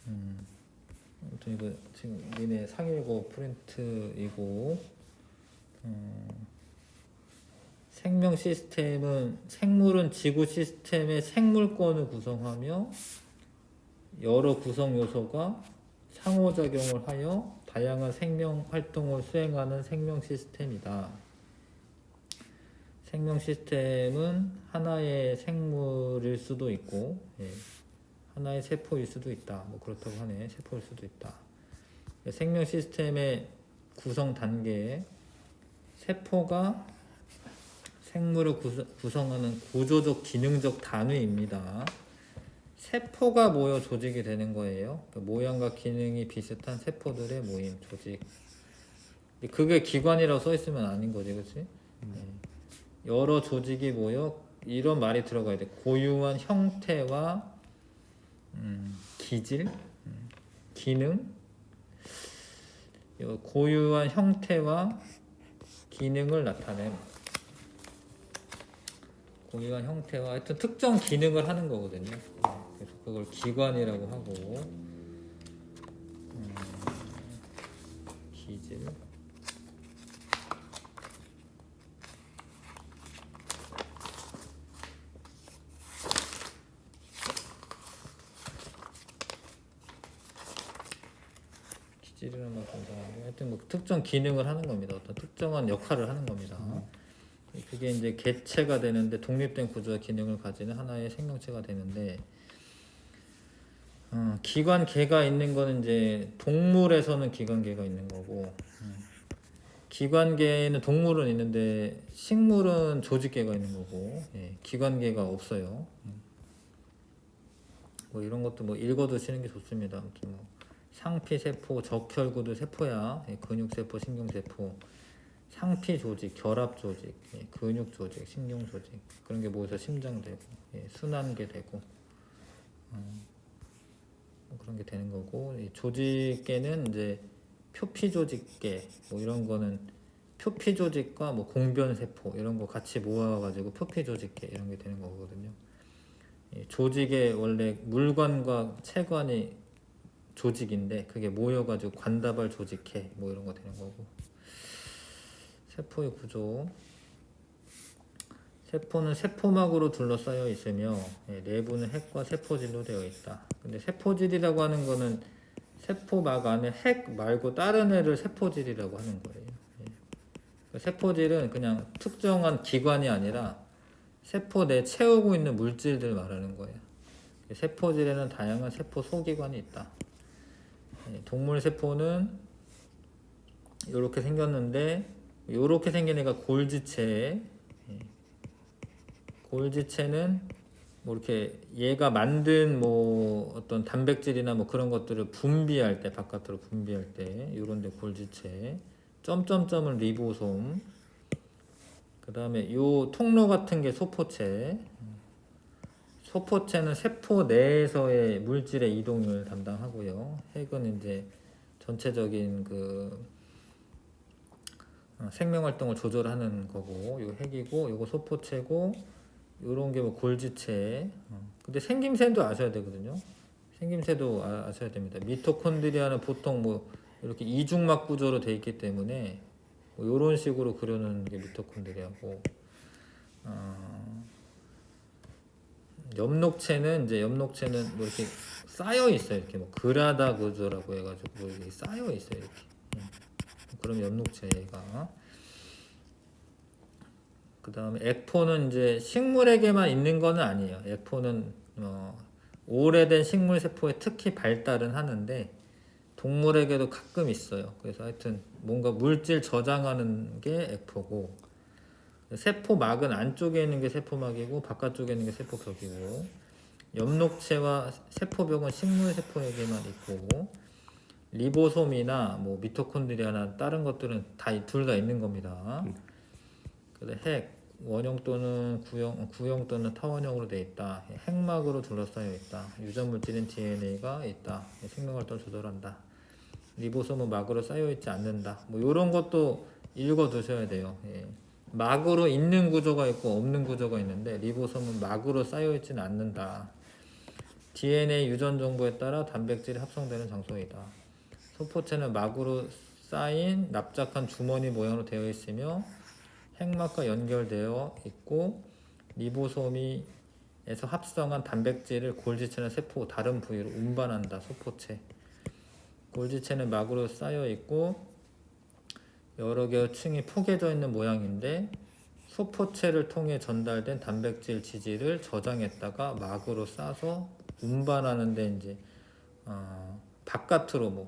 아무튼 이거 지금 니네 상일고 프린트이고, 생명 시스템은 생물은 지구 시스템의 생물권을 구성하며 여러 구성 요소가 상호작용을 하여 다양한 생명 활동을 수행하는 생명 시스템이다. 생명 시스템은 하나의 생물일 수도 있고, 하나의 세포일 수도 있다. 뭐 그렇다고 하네. 세포일 수도 있다. 생명 시스템의 구성 단계에 세포가 생물을 구성하는 구조적 기능적 단위입니다. 세포가 모여 조직이 되는 거예요. 모양과 기능이 비슷한 세포들의 모임, 조직. 그게 기관이라고 써 있으면 아닌 거지, 그렇지? 여러 조직이 모여 이런 말이 들어가야 돼. 고유한 형태와 기질, 기능, 고유한 형태와 기능을 나타냄. 고유한 형태와 하여튼 특정 기능을 하는 거거든요. 그래서 그걸 기관이라고 하고, 기질, 기질이라는 말 검사하고, 하여튼 뭐 특정 기능을 하는 겁니다. 어떤 특정한 역할을 하는 겁니다. 그게 이제 개체가 되는데 독립된 구조와 기능을 가지는 하나의 생명체가 되는데, 기관계가 있는 거는 이제 동물에서는 기관계가 있는 거고, 기관계는 동물은 있는데 식물은 조직계가 있는 거고, 기관계가 없어요. 뭐 이런 것도 뭐 읽어두시는 게 좋습니다. 아무튼 뭐 상피세포, 적혈구도 세포야. 근육세포, 신경세포, 상피조직, 결합조직, 근육조직, 신경조직, 그런 게 모여서 심장되고, 순환계 되고, 뭐 그런 게 되는 거고, 이 조직계는 이제 표피조직계, 뭐 이런 거는 표피조직과 뭐 공변세포 이런 거 같이 모아가지고 표피조직계 이런 게 되는 거거든요. 조직의 원래 물관과 체관이 조직인데 그게 모여가지고 관다발 조직계 뭐 이런 거 되는 거고. 세포의 구조. 세포는 세포막으로 둘러싸여 있으며 내부는 핵과 세포질로 되어 있다. 근데 세포질이라고 하는 거는 세포막 안에 핵 말고 다른 애를 세포질이라고 하는 거예요. 세포질은 그냥 특정한 기관이 아니라 세포 내 채우고 있는 물질들 말하는 거예요. 세포질에는 다양한 세포 소기관이 있다. 동물 세포는 이렇게 생겼는데 이렇게 생긴 애가 골지체. 골지체는 뭐 이렇게 얘가 만든 뭐 어떤 단백질이나 뭐 그런 것들을 분비할 때 바깥으로 분비할 때 이런데 골지체. 점점점은 리보솜. 그 다음에 요 통로 같은 게 소포체. 소포체는 세포 내에서의 물질의 이동을 담당하고요. 핵은 이제 전체적인 그 생명 활동을 조절하는 거고, 요 핵이고, 요거 소포체고, 요런 게 뭐 골지체. 근데 생김새도 아셔야 되거든요. 생김새도 아셔야 됩니다. 미토콘드리아는 보통 뭐 이렇게 이중막 구조로 돼 있기 때문에 뭐 요런 식으로 그려놓은 게 미토콘드리아고, 엽록체는 뭐 이렇게 쌓여 있어요. 이렇게 뭐 그라다 구조라고 해가지고 뭐 이렇게 쌓여 있어요. 이렇게. 그럼 엽록체가. 그 다음에 액포는 이제 식물에게만 있는 거는 아니에요. 액포는 오래된 식물 세포에 특히 발달은 하는데 동물에게도 가끔 있어요. 그래서 하여튼 뭔가 물질 저장하는 게 액포고, 세포막은 안쪽에 있는 게 세포막이고 바깥쪽에 있는 게 세포벽이고, 엽록체와 세포벽은 식물 세포에게만 있고, 리보솜이나 뭐 미토콘드리아나 다른 것들은 다 둘 다 있는 겁니다. 그래서 핵, 원형 또는 구형 또는 타원형으로 되어 있다. 핵막으로 둘러싸여 있다. 유전 물질인 DNA가 있다. 생명 활동을 조절한다. 리보솜은 막으로 쌓여 있지 않는다. 뭐 이런 것도 읽어 두셔야 돼요. 막으로 있는 구조가 있고 없는 구조가 있는데 리보솜은 막으로 쌓여 있지는 않는다. DNA 유전 정보에 따라 단백질이 합성되는 장소이다. 소포체는 막으로 쌓인 납작한 주머니 모양으로 되어 있으며 핵막과 연결되어 있고 리보소미에서 합성한 단백질을 골지체나 세포 다른 부위로 운반한다. 소포체. 골지체는 막으로 쌓여 있고 여러 개의 층이 포개져 있는 모양인데 소포체를 통해 전달된 단백질 지질을 저장했다가 막으로 싸서 운반하는데 이제 바깥으로 뭐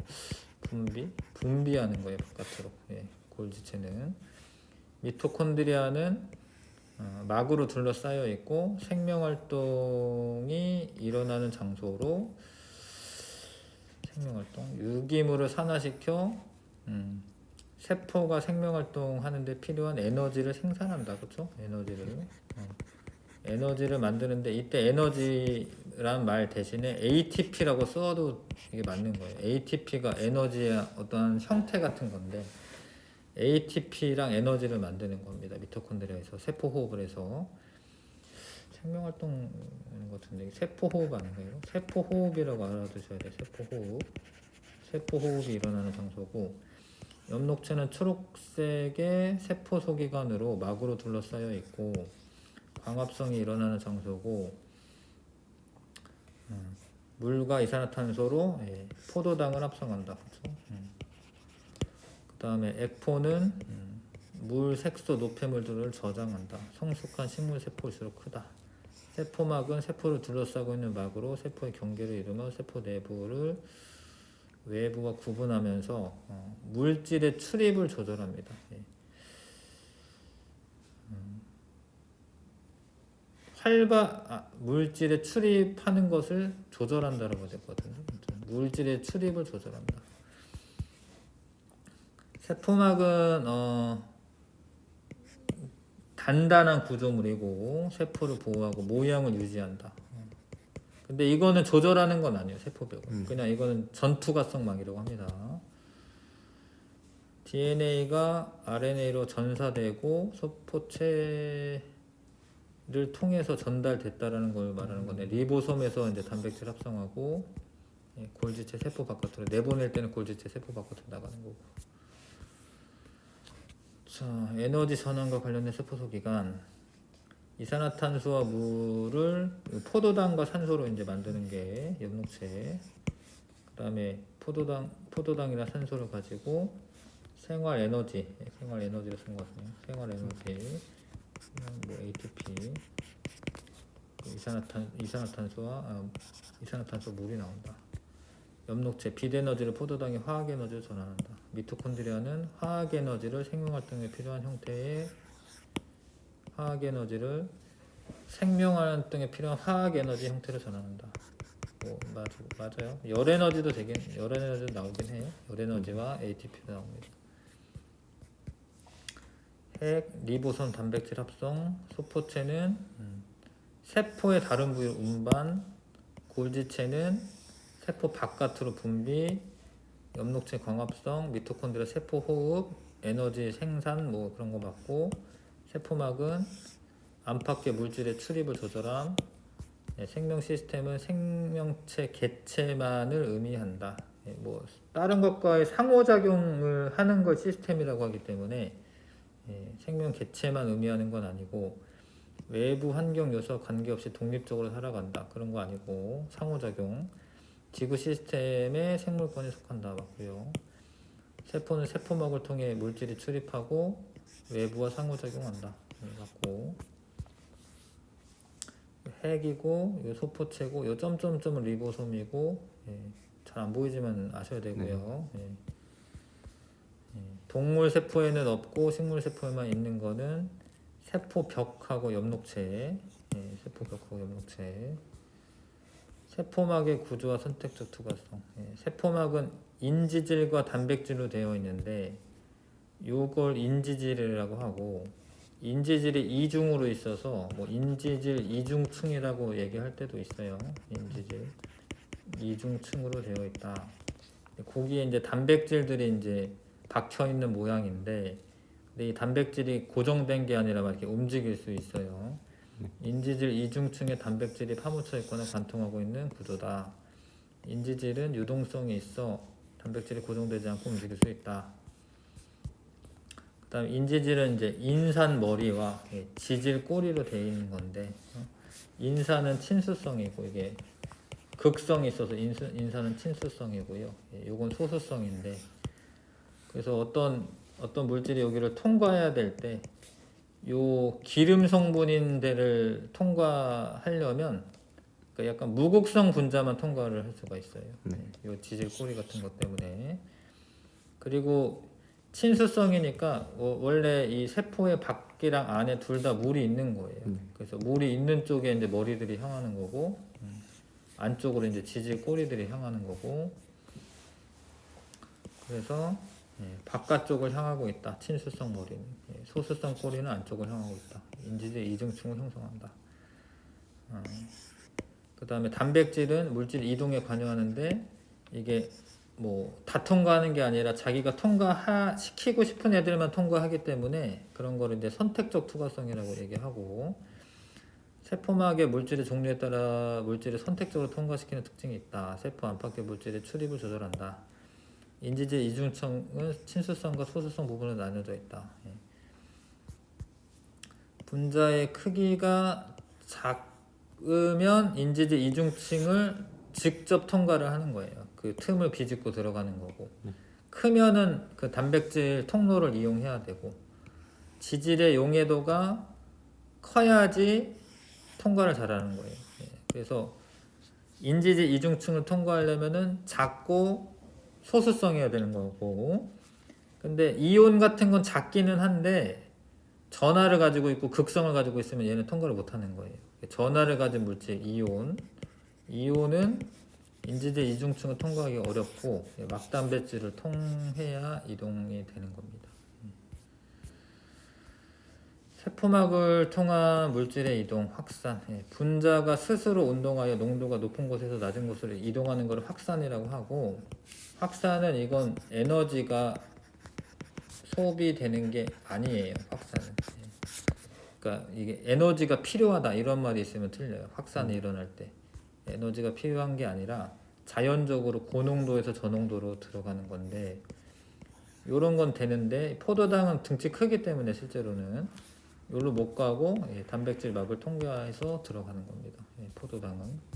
분비하는 거예요. 바깥으로. 예, 골지체는 미토콘드리아는 막으로 둘러싸여 있고 생명활동이 일어나는 장소로 생명활동 유기물을 산화시켜 세포가 생명활동 하는데 필요한 에너지를 생산한다. 그렇죠? 에너지를 만드는데 이때 에너지란 말 대신에 ATP라고 써도 이게 맞는 거예요. ATP가 에너지의 어떤 형태 같은 건데 ATP랑 에너지를 만드는 겁니다. 미토콘드리아에서 세포 호흡을 해서 생명활동 하는 것 같은데 세포 호흡 아닌가요? 세포 호흡이라고 알아두셔야 돼요. 세포 호흡이 일어나는 장소고 엽록체는 초록색의 세포 소기관으로 막으로 둘러싸여 있고 광합성이 일어나는 장소고 물과 이산화탄소로 포도당을 합성한다. 그렇죠? 그 다음에 액포는 물, 색소, 노폐물들을 저장한다. 성숙한 식물 세포일수록 크다. 세포막은 세포를 둘러싸고 있는 막으로 세포의 경계를 이루며 세포 내부를 외부와 구분하면서 물질의 출입을 조절합니다. 물질의 출입하는 것을 조절한다라고 됐거든요. 물질의 출입을 조절한다. 세포막은 단단한 구조물이고 세포를 보호하고 모양을 유지한다. 근데 이거는 조절하는 건 아니에요. 세포벽은. 그냥 이거는 전투가성막이라고 합니다. DNA가 RNA로 전사되고 소포체를 통해서 전달됐다라는 걸 말하는 건데 리보솜에서 이제 단백질 합성하고 골지체 세포 바깥으로 내보낼 때는 골지체 세포 바깥으로 나가는 거고. 자, 에너지 전환과 관련된 세포 소기관. 이산화탄소와 물을 포도당과 산소로 이제 만드는 게 엽록체. 그다음에 포도당이나 산소를 가지고 생활 에너지를 쓴 것 같네요. 생활 에너지, 뭐 ATP, 이산화탄소 물이 나온다. 엽록체 빛에너지를 포도당이 화학에너지로 전환한다. 미토콘드리아는 화학에너지를 생명활동에 필요한 형태의 화학에너지를 생명활동에 필요한 화학에너지 형태로 전환한다. 맞아요. 열에너지도 나오긴 해요. 열에너지와 ATP도 나옵니다. 핵, 리보솜 단백질 합성, 소포체는 세포의 다른 부위로 운반, 골지체는 세포 바깥으로 분비, 엽록체 광합성, 미토콘드리아 세포 호흡, 에너지 생산 뭐 그런 거 맞고 세포막은 안팎의 물질의 출입을 조절함. 생명 시스템은 생명체 개체만을 의미한다. 뭐 다른 것과의 상호작용을 하는 걸 시스템이라고 하기 때문에 생명 개체만 의미하는 건 아니고 외부 환경 요소와 관계없이 독립적으로 살아간다. 그런 거 아니고 상호작용. 지구 시스템의 생물권에 속한다. 맞고요. 세포는 세포막을 통해 물질이 출입하고 외부와 상호작용한다. 맞고. 핵이고 요 소포체고 요 점점점은 리보솜이고 잘 안 보이지만 아셔야 되고요. 동물 세포에는 없고 식물 세포에만 있는 거는 세포벽하고 엽록체. 세포벽하고 엽록체. 세포막의 구조와 선택적 투과성. 세포막은 인지질과 단백질로 되어 있는데 요걸 인지질이라고 하고 인지질이 이중으로 있어서 뭐 인지질 이중층이라고 얘기할 때도 있어요. 인지질 이중층으로 되어 있다. 거기에 이제 단백질들이 이제 박혀 있는 모양인데 근데 이 단백질이 고정된 게 아니라 막 이렇게 움직일 수 있어요. 인지질 이중층에 단백질이 파묻혀 있거나 관통하고 있는 구조다. 인지질은 유동성이 있어 단백질이 고정되지 않고 움직일 수 있다. 그다음 인지질은 이제 인산 머리와 지질 꼬리로 되어 있는 건데, 인산은 친수성이고 이게 극성이 있어서 인산은 친수성이고요. 이건 소수성인데, 그래서 어떤 물질이 여기를 통과해야 될 때 요 기름 성분인 데를 통과하려면 그러니까 약간 무극성 분자만 통과를 할 수가 있어요. 요 지질 꼬리 같은 것 때문에. 그리고 친수성이니까 원래 이 세포의 밖이랑 안에 둘 다 물이 있는 거예요. 그래서 물이 있는 쪽에 이제 머리들이 향하는 거고, 안쪽으로 이제 지질 꼬리들이 향하는 거고. 그래서 바깥쪽을 향하고 있다. 친수성 머리는. 소수성 꼬리는 안쪽을 향하고 있다. 인지질 이중층을 형성한다. 그 다음에 단백질은 물질 이동에 관여하는데 이게 뭐 다 통과하는 게 아니라 자기가 통과시키고 싶은 애들만 통과하기 때문에 그런 거를 이제 선택적 투과성이라고 얘기하고, 세포막의 물질의 종류에 따라 물질을 선택적으로 통과시키는 특징이 있다. 세포 안팎의 물질의 출입을 조절한다. 인지질 이중층은 친수성과 소수성 부분으로 나뉘어져 있다. 분자의 크기가 작으면 인지질 이중층을 직접 통과를 하는 거예요. 그 틈을 비집고 들어가는 거고, 크면은 그 단백질 통로를 이용해야 되고, 지질의 용해도가 커야지 통과를 잘하는 거예요. 그래서 인지질 이중층을 통과하려면은 작고 소수성이어야 되는 거고, 근데 이온 같은 건 작기는 한데 전하를 가지고 있고 극성을 가지고 있으면 얘는 통과를 못 하는 거예요. 전하를 가진 물질 이온은 인지질 이중층을 통과하기 어렵고 막단백질을 통해야 이동이 되는 겁니다. 세포막을 통한 물질의 이동, 확산. 분자가 스스로 운동하여 농도가 높은 곳에서 낮은 곳으로 이동하는 것을 확산이라고 하고, 확산은 이건 에너지가 소비되는 게 아니에요. 확산은. 그러니까 이게 에너지가 필요하다 이런 말이 있으면 틀려요. 확산이 일어날 때 에너지가 필요한 게 아니라 자연적으로 고농도에서 저농도로 들어가는 건데, 요런 건 되는데 포도당은 등치 크기 때문에 실제로는 요로 못 가고 단백질 막을 통과해서 들어가는 겁니다. 포도당은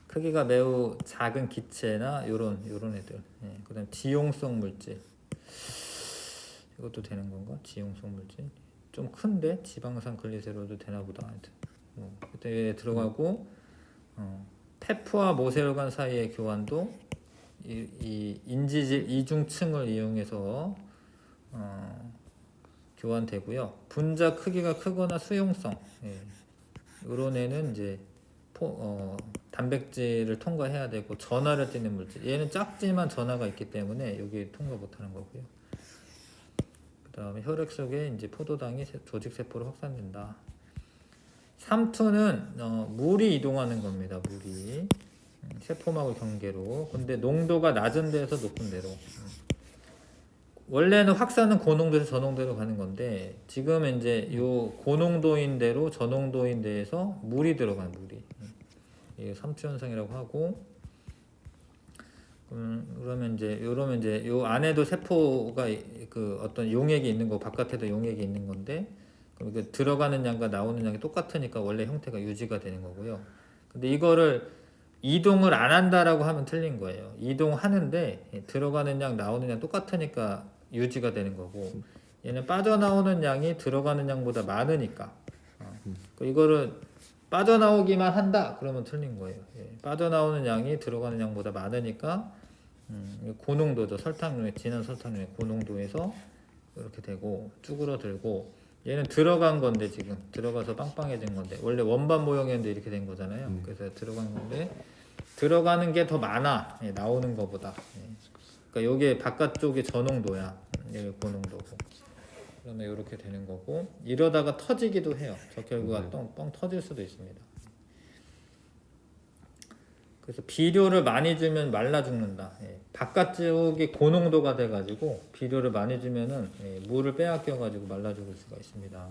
크기가 매우 작은 기체나 요런 애들. 그다음 지용성 물질, 이것도 되는 건가? 지용성 물질 좀 큰데 지방산 글리세롤도 되나 보다. 하여튼 그때 들어가고, 페프와 모세혈관 사이의 교환도 이 인지질 이중층을 이용해서 교환되고요. 분자 크기가 크거나 수용성, 이런 애는 이제 단백질을 통과해야 되고, 전하를 띠는 물질, 얘는 작지만 전하가 있기 때문에 여기 통과 못하는 거고요. 그 다음에 혈액 속에 이제 포도당이 조직 세포로 확산된다. 3투는 물이 이동하는 겁니다. 물이 세포막을 경계로. 근데 농도가 낮은 데에서 높은 데로. 원래는 확산은 고농도에서 저농도로 가는 건데, 지금은 이제 요 고농도인 데로 저농도인 데에서 물이 들어가는, 물이. 이게 3투 현상이라고 하고, 그러면 이제 요 안에도 세포가 그 어떤 용액이 있는 거, 바깥에도 용액이 있는 건데, 그럼 그 들어가는 양과 나오는 양이 똑같으니까 원래 형태가 유지가 되는 거고요. 근데 이거를 이동을 안 한다라고 하면 틀린 거예요. 이동하는데 들어가는 양 나오는 양 똑같으니까 유지가 되는 거고, 얘는 빠져나오는 양이 들어가는 양보다 많으니까 이거를 빠져나오기만 한다 그러면 틀린 거예요. 빠져나오는 양이 들어가는 양보다 많으니까 고농도죠. 설탕류에, 진한 설탕류에 고농도에서 이렇게 되고 쭈그러들고, 얘는 들어간 건데 지금 들어가서 빵빵해진 건데, 원래 원반 모형이었는데 이렇게 된 거잖아요. 그래서 들어간 건데 들어가는 게 더 많아, 나오는 거보다. 그러니까 여기 바깥쪽이 저농도야, 여기 고농도고. 그러면 이렇게 되는 거고, 이러다가 터지기도 해요. 적혈구가 뻥 터질 수도 있습니다. 그래서 비료를 많이 주면 말라 죽는다. 바깥쪽이 고농도가 돼가지고 비료를 많이 주면은 물을 빼앗겨가지고 말라 죽을 수가 있습니다.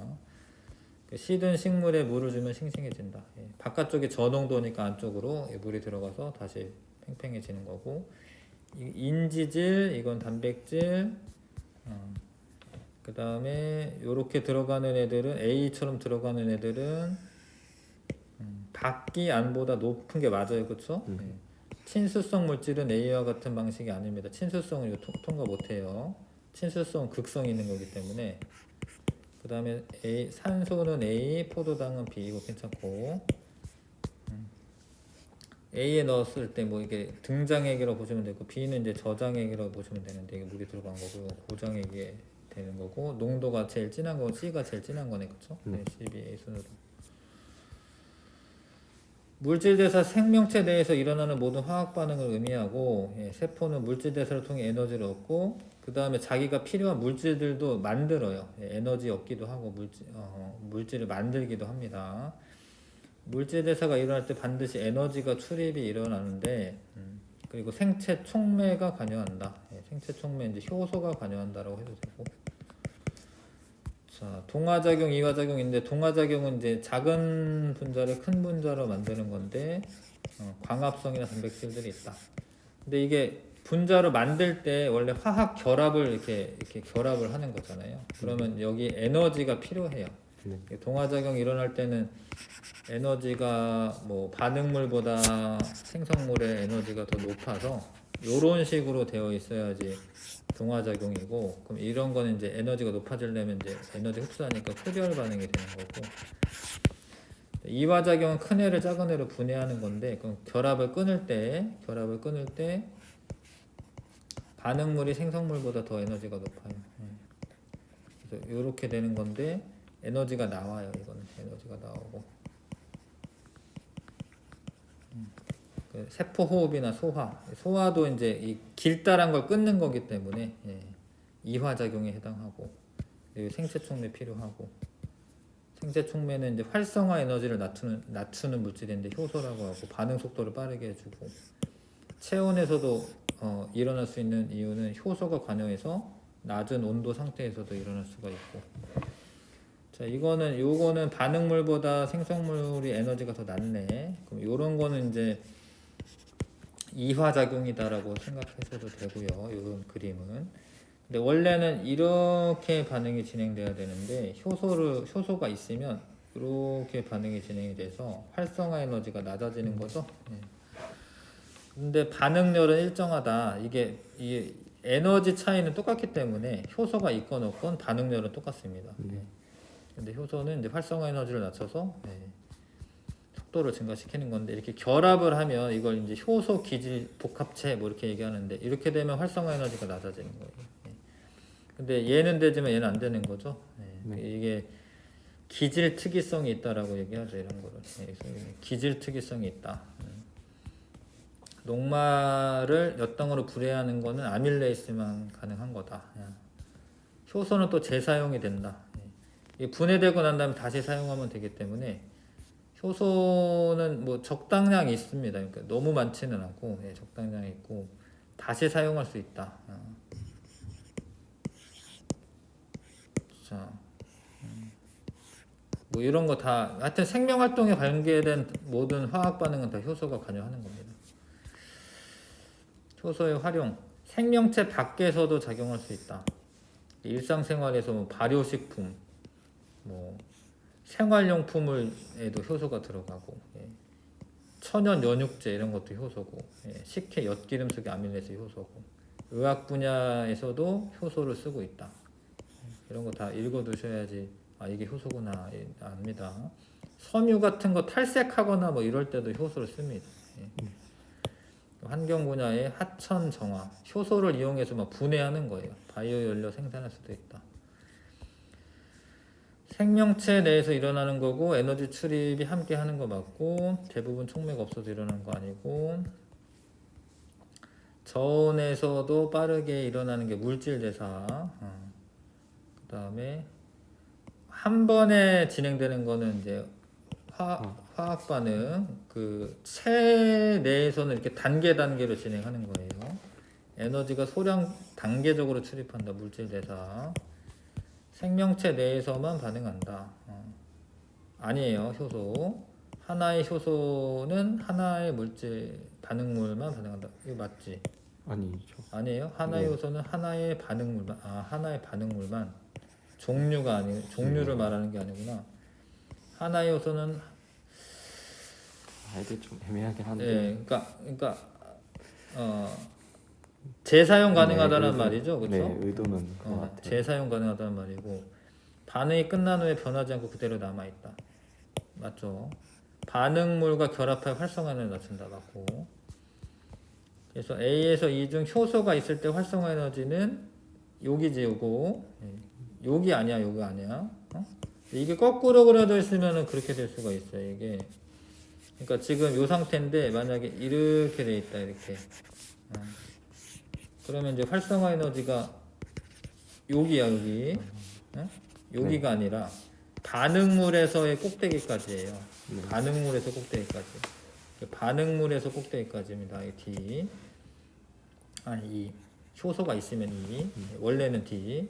시든 식물에 물을 주면 싱싱해진다. 예. 바깥쪽이 저농도니까 안쪽으로 물이 들어가서 다시 팽팽해지는 거고, 인지질, 이건 단백질, 그 다음에 요렇게 들어가는 애들은 A처럼 들어가는 애들은 밖이 안보다 높은 게 맞아요, 그렇죠? 예. 친수성 물질은 A와 같은 방식이 아닙니다. 친수성은 이거 통과 못해요. 친수성 극성이 있는 거기 때문에. 그 다음에 산소는 A, 포도당은 B, 이거 괜찮고, A에 넣었을 때 뭐 이게 등장액이라고 보시면 되고, B는 이제 저장액이라고 보시면 되는데, 이게 물이 들어간 거고, 고장액이 되는 거고, 농도가 제일 진한 거고, C가 제일 진한 거네, 그쵸? 네, CBA 순으로. 물질 대사 생명체 내에서 일어나는 모든 화학 반응을 의미하고, 예, 세포는 물질 대사를 통해 에너지를 얻고, 그 다음에 자기가 필요한 물질들도 만들어요. 예, 에너지 얻기도 하고 물질을 만들기도 합니다. 물질 대사가 일어날 때 반드시 에너지가 출입이 일어나는데, 그리고 생체 촉매가 관여한다. 예, 생체 촉매 이제 효소가 관여한다라고 해도 되고. 자, 동화작용, 이화작용인데, 동화작용은 이제 작은 분자를 큰 분자로 만드는 건데, 광합성이나 단백질들이 있다. 근데 이게 분자로 만들 때 원래 화학 결합을 이렇게 결합을 하는 거잖아요. 그러면 여기 에너지가 필요해요. 동화작용이 일어날 때는 에너지가 뭐 반응물보다 생성물의 에너지가 더 높아서 이런 식으로 되어 있어야지 동화작용이고, 그럼 이런 거는 이제 에너지가 높아지려면 이제 에너지 흡수하니까 흡열 반응이 되는 거고, 이화작용은 큰 애를 작은 애로 분해하는 건데, 그럼 결합을 끊을 때 반응물이 생성물보다 더 에너지가 높아요. 그래서 이렇게 되는 건데 에너지가 나와요. 이거는 에너지가 나오고, 그 세포 호흡이나 소화도 이제 이 길다란 걸 끊는 거기 때문에, 예, 이화작용에 해당하고, 그리고 생체 촉매 필요하고, 생체 촉매는 이제 활성화 에너지를 낮추는 물질인데 효소라고 하고, 반응 속도를 빠르게 해주고, 체온에서도 일어날 수 있는 이유는 효소가 관여해서 낮은 온도 상태에서도 일어날 수가 있고. 자, 요거는 반응물보다 생성물이 에너지가 더 낮네. 그럼 요런 거는 이제 이화작용이다라고 생각하셔도 되고요. 이런 그림은. 근데 원래는 이렇게 반응이 진행돼야 되는데, 효소가 있으면 이렇게 반응이 진행이 돼서 활성화 에너지가 낮아지는 거죠. 네. 근데 반응률은 일정하다. 이게 에너지 차이는 똑같기 때문에 효소가 있건 없건 반응률은 똑같습니다. 네. 근데 효소는 이제 활성화 에너지를 낮춰서, 네, 속도를 증가시키는 건데, 이렇게 결합을 하면 이걸 이제 효소 기질 복합체 뭐 이렇게 얘기하는데, 이렇게 되면 활성화 에너지가 낮아지는 거예요. 네. 근데 얘는 되지만 얘는 안 되는 거죠. 네. 네. 이게 기질 특이성이 있다라고 얘기하죠, 이런 거를. 네. 기질 특이성이 있다. 녹말을 엿덩으로 불해하는 거는 아밀레이스만 가능한 거다. 효소는 또 재사용이 된다. 분해되고 난 다음에 다시 사용하면 되기 때문에, 효소는 뭐 적당량이 있습니다. 그러니까 너무 많지는 않고, 예, 적당량이 있고 다시 사용할 수 있다. 자, 뭐 이런 거 다, 하여튼 생명 활동에 관계된 모든 화학 반응은 다 효소가 관여하는 겁니다. 효소의 활용, 생명체 밖에서도 작용할 수 있다. 일상생활에서 뭐 발효식품, 뭐 생활용품에도 효소가 들어가고, 예. 천연 연육제 이런 것도 효소고, 예. 식혜, 엿기름 속에 아밀레스 효소고, 의학 분야에서도 효소를 쓰고 있다. 이런 거 다 읽어두셔야지 이게 효소구나 압니다. 섬유 같은 거 탈색하거나 뭐 이럴 때도 효소를 씁니다. 예. 환경 분야의 하천 정화, 효소를 이용해서 막 분해하는 거예요. 바이오 연료 생산할 수도 있다. 생명체 내에서 일어나는 거고, 에너지 출입이 함께 하는 거 맞고, 대부분 촉매가 없어서 일어나는 거 아니고, 저온에서도 빠르게 일어나는 게 물질 대사. 그 다음에 한 번에 진행되는 거는 이제 화학 반응, 그 체 내에서는 이렇게 단계로 진행하는 거예요. 에너지가 소량 단계적으로 출입한다. 물질 대사. 생명체 내에서만 반응한다. 아니에요. 효소. 하나의 효소는 하나의 물질 반응물만 반응한다. 이거 맞지? 아니죠. 아니에요. 하나의 네. 효소는 하나의 반응물만, 하나의 반응물만. 종류가 아니, 종류를 말하는 게 아니구나. 하나의 효소는 이게 좀 애매하긴 한데. 예, 그러니까 어, 재사용 가능하다는 의도, 말이죠, 그렇죠? 네, 의도는 그런 것 같아요. 재사용 가능하다는 말이고 반응이 끝난 후에 변하지 않고 그대로 남아 있다. 맞죠? 반응물과 결합하여 활성화를 낮춘다. 맞고. 그래서 A에서 E 중 효소가 있을 때 활성화 에너지는 여기지, 요거. 여기 아니야, 요거 아니야. 이게 거꾸로 그려져 있으면 그렇게 될 수가 있어요, 이게. 그러니까 지금 요 상태인데 만약에 이렇게 돼 있다, 이렇게. 그러면 이제 활성화 에너지가 여기야, 여기. 여기가 아니라 반응물에서의 꼭대기까지예요. 네. 반응물에서 꼭대기까지. 반응물에서 꼭대기까지입니다. 이 D. E. 효소가 있으면 E. 원래는 D.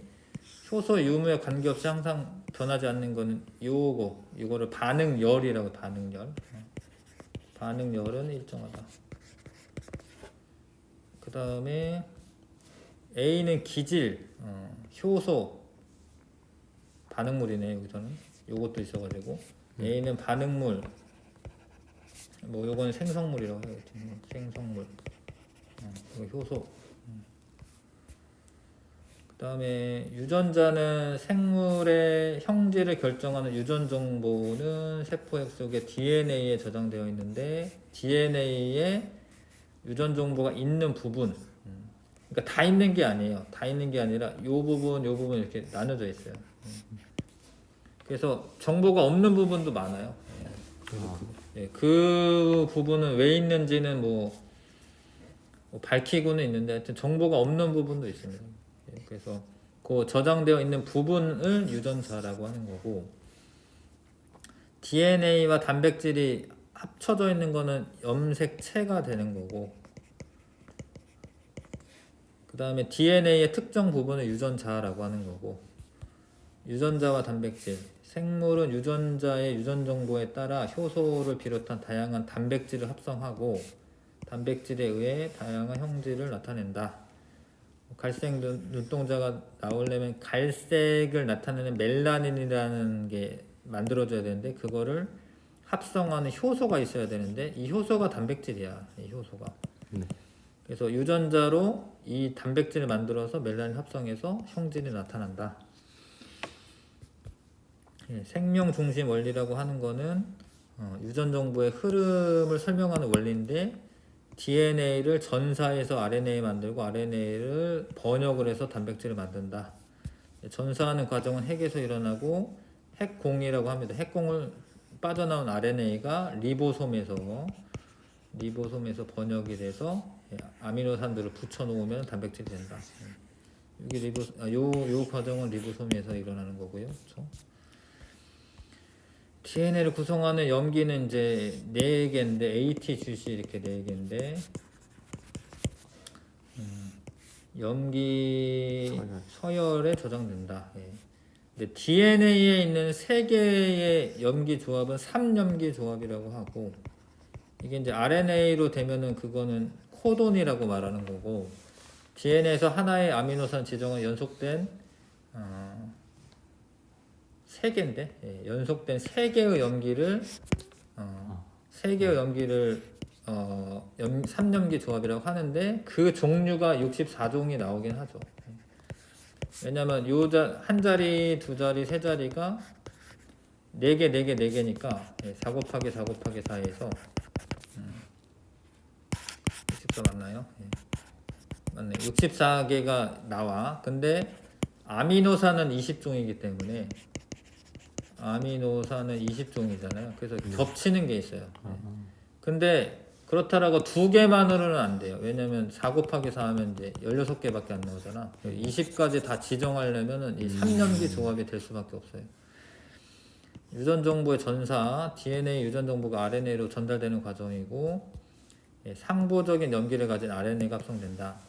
효소 유무에 관계없이 항상 변하지 않는 거는 요거를 반응열이라고. 반응열. 반응열은 일정하다. 그 다음에 A는 기질, 효소, 반응물이네. 여기서는 요것도 있어가지고 A는 반응물, 뭐 요거는 생성물이라고 해야겠지. 생성물, 효소. 그 다음에 유전자는 생물의 형질을 결정하는 유전 정보는 세포액 속에 DNA에 저장되어 있는데 DNA에 유전 정보가 있는 부분, 그러니까 다 있는 게 아니에요. 다 있는 게 아니라 요 부분, 요 부분 이렇게 나눠져 있어요. 그래서 정보가 없는 부분도 많아요. 그 부분은 왜 있는지는 뭐 밝히고는 있는데 하여튼 정보가 없는 부분도 있습니다. 그래서 그 저장되어 있는 부분을 유전자라고 하는 거고, DNA와 단백질이 합쳐져 있는 거는 염색체가 되는 거고, 그 다음에 DNA의 특정 부분을 유전자라고 하는 거고, 유전자와 단백질, 생물은 유전자의 유전 정보에 따라 효소를 비롯한 다양한 단백질을 합성하고 단백질에 의해 다양한 형질을 나타낸다. 갈색 눈동자가 나오려면 갈색을 나타내는 멜라닌이라는 게 만들어져야 되는데 그거를 합성하는 효소가 있어야 되는데 이 효소가 단백질이야. 이 효소가. 네. 그래서 유전자로 이 단백질을 만들어서 멜라닌 합성해서 형질이 나타난다. 생명 중심 원리라고 하는 거는 유전 정보의 흐름을 설명하는 원리인데 DNA를 전사해서 RNA 만들고 RNA를 번역을 해서 단백질을 만든다. 전사하는 과정은 핵에서 일어나고 핵공이라고 합니다. 핵공을 빠져나온 RNA가 리보솜에서 번역이 돼서 아미노산들을 붙여 놓으면 단백질이 된다. 이게 요 과정은 리보솜에서 일어나는 거고요. 그렇죠? DNA를 구성하는 염기는 이제 4개인데 AT, GC 이렇게 4개인데 염기 서열에 저장된다. 근데 DNA에 있는 3개의 염기 조합은 3염기 조합이라고 하고 이게 이제 RNA로 되면은 그거는 코돈이라고 말하는 거고 DNA에서 하나의 아미노산 지정은 연속된 3개인데 연속된 3개의 염기를 3염기 조합이라고 하는데 그 종류가 64종이 나오긴 하죠. 왜냐면 한 자리, 두 자리, 세 자리가 4개, 4개, 4개니까 4 곱하기 4 곱하기 4에서 64 맞나요? 맞네. 64개가 나와. 근데 아미노산은 20종이기 때문에 아미노산은 20종이잖아요. 그래서 겹치는 게 있어요. 근데 그렇다라고 2개만으로는 안 돼요. 왜냐면 4 곱하기 4 하면 이제 16개밖에 안 나오잖아. 20까지 다 지정하려면은 이 3염기 조합이 될 수밖에 없어요. 유전 정보의 전사, DNA 유전 정보가 RNA로 전달되는 과정이고 상보적인 염기를 가진 RNA가 합성된다.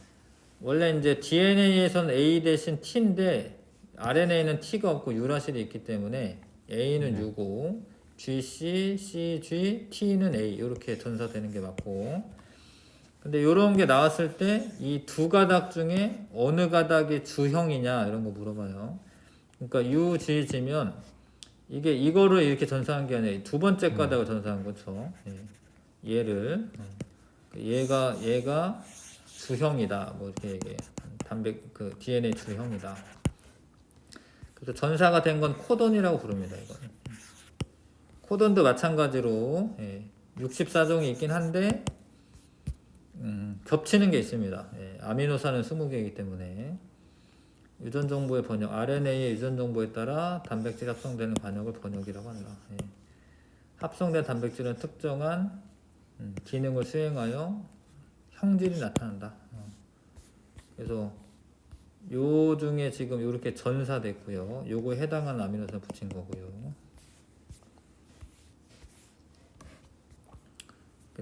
원래 이제 DNA에서는 A 대신 T인데 RNA는 T가 없고 유라실이 있기 때문에 A는 U고 GC, CG, T는 A 이렇게 전사되는 게 맞고, 근데 이런 게 나왔을 때 이 두 가닥 중에 어느 가닥이 주형이냐 이런 거 물어봐요. 그러니까 UGG면 이게 이거를 이렇게 전사한 게 아니라 두 번째 가닥을 전사한 거죠. 예. 얘를 얘가 주형이다 뭐 이렇게 얘기해. 단백 그 DNA 주형이다. 그래서 전사가 된 건 코돈이라고 부릅니다. 이거는. 코돈도 마찬가지로 64종이 있긴 한데 겹치는 게 있습니다. 아미노산은 20개이기 때문에 유전 정보의 번역, RNA의 유전 정보에 따라 단백질 합성되는 반역을 번역이라고 한다. 합성된 단백질은 특정한 기능을 수행하여 형질이 나타난다. 그래서 요 중에 지금 이렇게 전사됐고요. 요거에 해당하는 아미노산 붙인 거고요.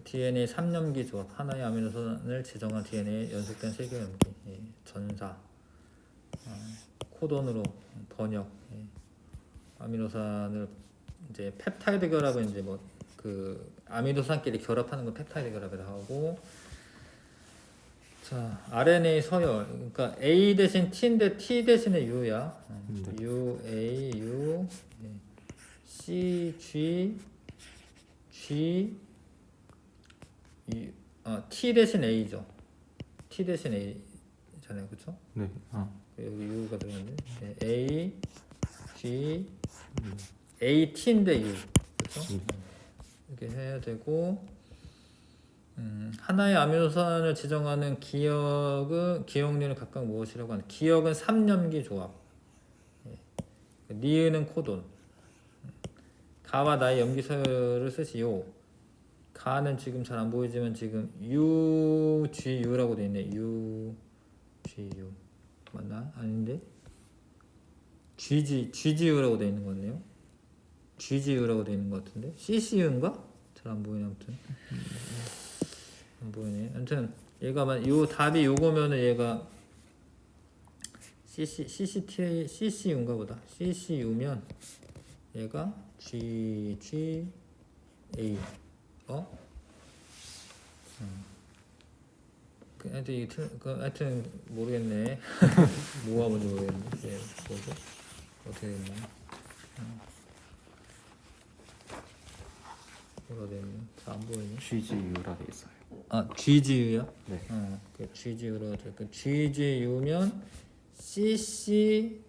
DNA 3염기 조합, 하나의 아미노산을 지정한 DNA 연속된 3개 염기, 전사, 코돈으로 번역, 아미노산을 이제 펩타이드 결합은 이제 뭐 그 아미노산끼리 결합하는 건 펩타이드 결합이라고 하고, 자 RNA 서열, 그러니까 A 대신 T인데 T 대신에 U야. U, A, U, C, G, G, T 대신 A죠. T 대신 A잖아요, 그렇죠? 네. 여기 U가 들어있는데 A, G, A, T인데 U, 그렇죠? 이렇게 해야 되고, 하나의 아미노산을 지정하는 기억류는 각각 무엇이라고 하는? 기억은 3염기 조합. 니은은 코돈. 가와 나의 염기 서열을 쓰시오. 가는 지금 잘 안 보이지만 지금 UGU라고 돼 있네. UGU 맞나? 아닌데? GGU라고 돼 있는 거 같네요. GGU라고 돼 있는 것 같은데? CCU인가? 잘 안 보이네. 아무튼 안 보이네. 아무튼 얘가 요 답이 요거면은 얘가 CCU인가 보다. CCU면 얘가 GGA 하여튼 모르겠네. 뭐가 뭔지 모르겠네. 뭐죠? 어떻게 됐나? 뭐가 됐냐? 잘 안 보이네. GGU라 돼 있어요. GGU야? 네. 그 GGU로 그 GGU면 CCA죠.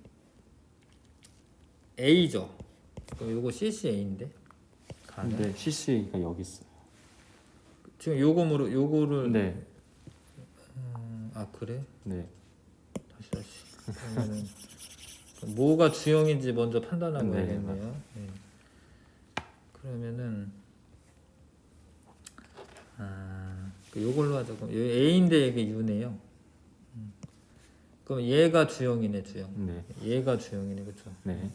그럼 요거 CCA인데. 근데 CC가 여기 있어요. 지금 요거를 네. 그래? 네. 다시. 그러면은 뭐가 주형인지 먼저 판단하고 네, 해야겠네요. 그러면은 요걸로 하자. 그럼 A인데 이게 U네요. 그럼 얘가 주형이네, 주형. 네. 얘가 주형이네, 그렇죠? 네.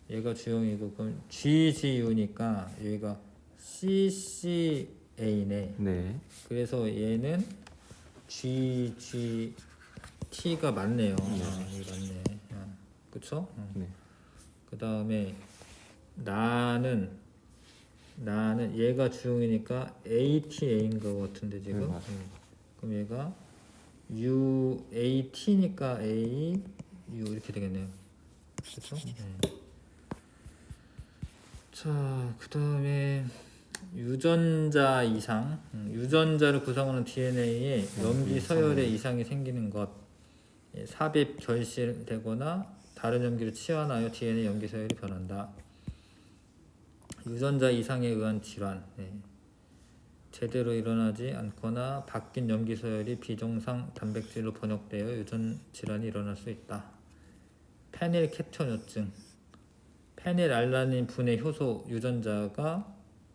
얘가 주형이고, 그럼 GGU니까 여기가 CCA네. 네. 그래서 얘는 GGT가 맞네요. 이게 맞네. 그쵸? 네. 그 다음에 나는 얘가 주형이니까 ATA인 것 같은데 지금. 네, 맞아요. 그럼 얘가 UAT니까 A, U 이렇게 되겠네요. 그렇죠? 자, 그 다음에 유전자 이상, 유전자를 구성하는 DNA에 염기 서열의 이상이 생기는 것, 삽입 결실되거나 다른 염기를 치환하여 DNA 염기 서열이 변한다. 유전자 이상에 의한 질환, 제대로 일어나지 않거나 바뀐 염기 서열이 비정상 단백질로 번역되어 유전 질환이 일어날 수 있다. 페닐케토누증, 페닐알라닌 분해 효소 유전자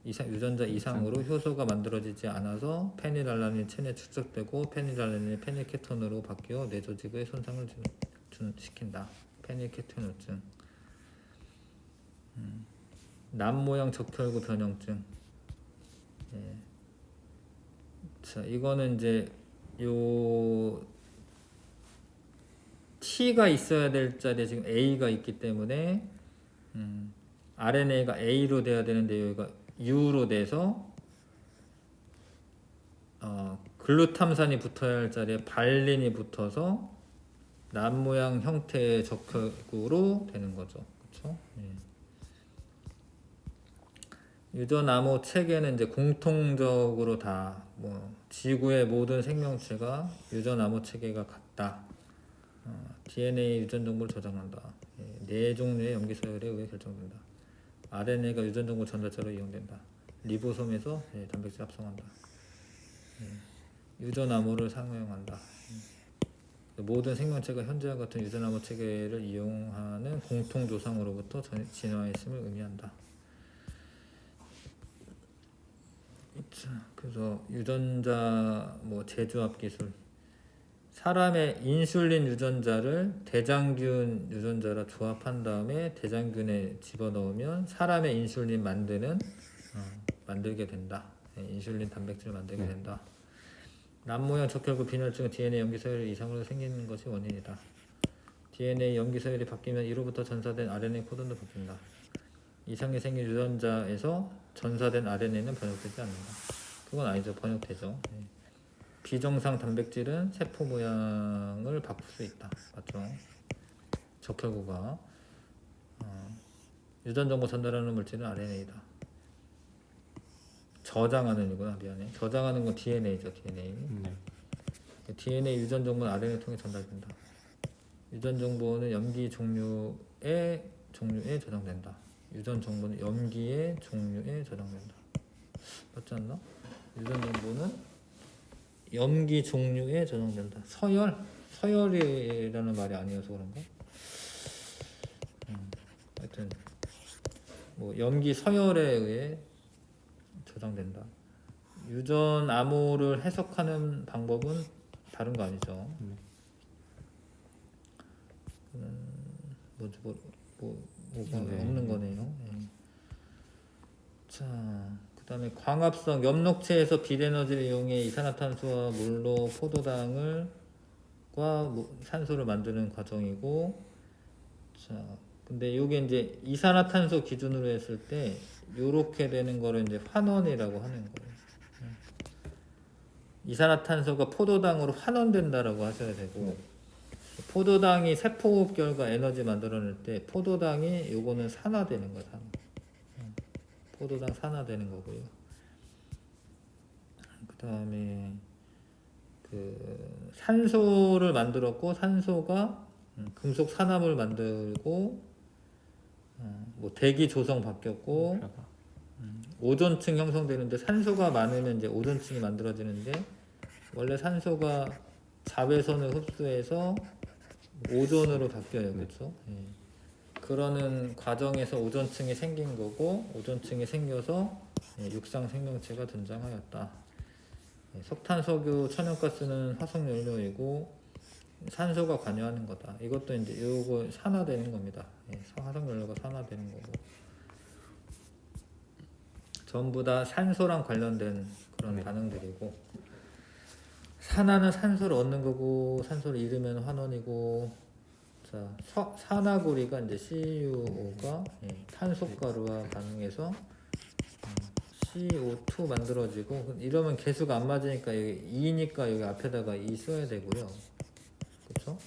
이상으로 효소가 만들어지지 않아서 페닐알라닌 체내에 축적되고 페닐알라닌이 페닐케톤으로 바뀌어 뇌조직의 손상을 시킨다. 페닐케토누증. 남모양 적혈구 변형증. 자, 이거는 이제 요 T가 있어야 될 자리에 지금 A가 있기 때문에 RNA가 A로 돼야 되는데 여기가 U로 돼서 글루탐산이 붙어야 할 자리에 발린이 붙어서 남 모양 형태의 적혈구로 되는 거죠. 그렇죠? 유전암호 체계는 이제 공통적으로 다 뭐 지구의 모든 생명체가 유전암호 체계가 같다. DNA 유전 정보를 저장한다. 네 종류의 염기 서열에 의해 결정된다. RNA가 유전 정보 전달자로 이용된다. 리보솜에서 단백질 합성한다. 유전암호를 사용한다. 모든 생명체가 현재와 같은 유전암호 체계를 이용하는 공통 조상으로부터 진화했음을 의미한다. 그래서 유전자 뭐 재조합 기술, 사람의 인슐린 유전자를 대장균 유전자라 조합한 다음에 대장균에 집어넣으면 사람의 인슐린 만들게 된다. 인슐린 단백질을 만들게 된다. 남모양 적혈구 빈혈증은 DNA 염기 서열 이상으로 생기는 것이 원인이다. DNA 염기 서열이 바뀌면 이로부터 전사된 RNA 코드도 바뀐다. 이상이 생긴 유전자에서 전사된 RNA는 번역되지 않는다. 그건 아니죠. 번역되죠. 비정상 단백질은 세포 모양을 바꿀 수 있다. 맞죠? 적혈구가 유전 정보 전달하는 물질은 RNA다. 저장하는 이구나. 미안해. 저장하는 건 DNA죠. DNA. DNA 유전 정보는 RNA 통해 전달된다. 유전 정보는 염기 종류에 저장된다. 유전 정보는 염기의 종류에 저장된다. 맞지 않나? 유전 정보는 염기 종류에 저장된다. 서열이라는 말이 아니어서 그런가? 하여튼 뭐 염기 서열에 의해 저장된다. 유전 암호를 해석하는 방법은 다른 거 아니죠? 뭐가 없는 거네요. 자, 그다음에 광합성 엽록체에서 비에너지를 이용해 이산화탄소와 물로 포도당과 산소를 만드는 과정이고, 자, 근데 이게 이제 이산화탄소 기준으로 했을 때 요렇게 되는 거를 이제 환원이라고 하는 거예요. 이산화탄소가 포도당으로 환원된다라고 하셔야 되고, 포도당이 세포호흡 결과 에너지 만들어낼 때 포도당이 요거는 산화되는 거야. 포도당 산화되는 거고요. 그 다음에 그 산소를 만들었고, 산소가 금속 산화물 만들고, 뭐 대기 조성 바뀌었고, 오존층 형성되는데 산소가 많으면 이제 오존층이 만들어지는데, 원래 산소가 자외선을 흡수해서 오존으로 바뀌어요. 그렇죠? 그러는 과정에서 오존층이 생긴 거고, 오존층이 생겨서 육상 생명체가 등장하였다. 석탄, 석유, 천연가스는 화석 연료이고 산소가 관여하는 거다. 이것도 이제 요거 산화되는 겁니다. 화석 연료가 산화되는 거고, 전부 다 산소랑 관련된 그런 반응들이고, 산화는 산소를 얻는 거고, 산소를 잃으면 환원이고, 자, 산화구리가 이제 CuO가 탄소가루와 반응해서 CO2 만들어지고, 이러면 개수가 안 맞으니까 여기 2니까 여기 앞에다가 2 써야 되고요. 그렇죠?